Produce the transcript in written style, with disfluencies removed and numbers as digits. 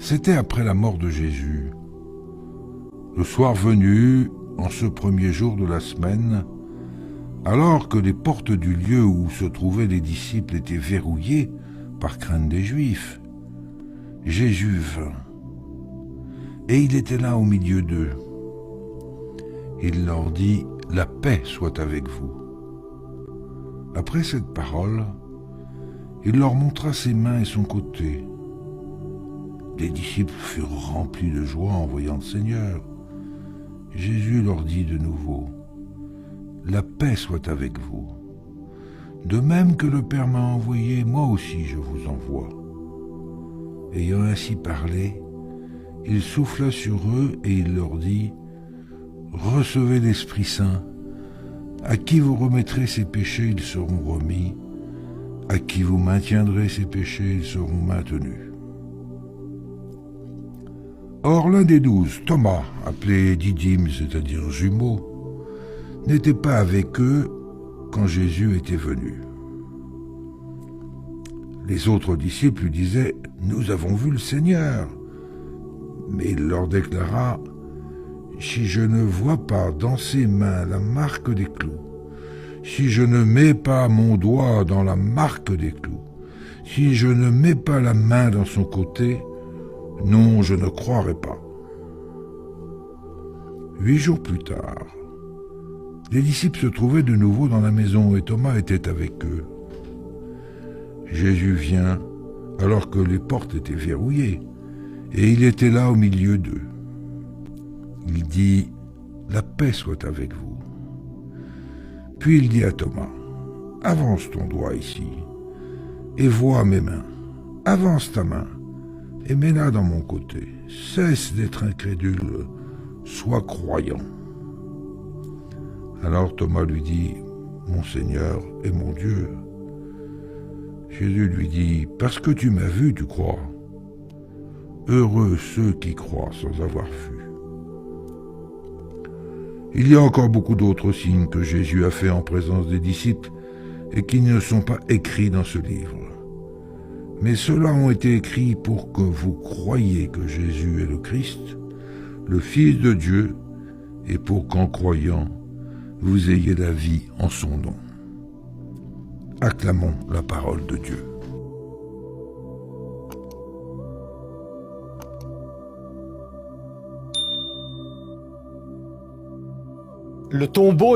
C'était après la mort de Jésus. Le soir venu, en ce premier jour de la semaine, alors que les portes du lieu où se trouvaient les disciples étaient verrouillées par crainte des Juifs, Jésus vint, et il était là au milieu d'eux. Il leur dit « La paix soit avec vous ». Après cette parole, il leur montra ses mains et son côté. Les disciples furent remplis de joie en voyant le Seigneur. Jésus leur dit de nouveau « La paix soit avec vous. De même que le Père m'a envoyé, moi aussi je vous envoie. » Ayant ainsi parlé, il souffla sur eux et il leur dit « Recevez l'Esprit Saint. À qui vous remettrez ses péchés, ils seront remis. À qui vous maintiendrez ses péchés, ils seront maintenus. » Or l'un des 12, Thomas, appelé Didyme, c'est-à-dire jumeau, n'était pas avec eux quand Jésus était venu. Les autres disciples lui disaient « Nous avons vu le Seigneur !» Mais il leur déclara « Si je ne vois pas dans ses mains la marque des clous, si je ne mets pas mon doigt dans la marque des clous, si je ne mets pas la main dans son côté, non, je ne croirai pas. » 8 jours plus tard, les disciples se trouvaient de nouveau dans la maison et Thomas était avec eux. Jésus vient alors que les portes étaient verrouillées et il était là au milieu d'eux. Il dit « La paix soit avec vous. » Puis il dit à Thomas « Avance ton doigt ici et vois mes mains. Avance ta main et mets-la dans mon côté. Cesse d'être incrédule, sois croyant. » Alors Thomas lui dit « Mon Seigneur et mon Dieu. » Jésus lui dit « Parce que tu m'as vu, tu crois. Heureux ceux qui croient sans avoir vu. » Il y a encore beaucoup d'autres signes que Jésus a faits en présence des disciples et qui ne sont pas écrits dans ce livre. Mais ceux-là ont été écrits pour que vous croyiez que Jésus est le Christ, le Fils de Dieu, et pour qu'en croyant, vous ayez la vie en son nom. Acclamons la parole de Dieu. Le tombeau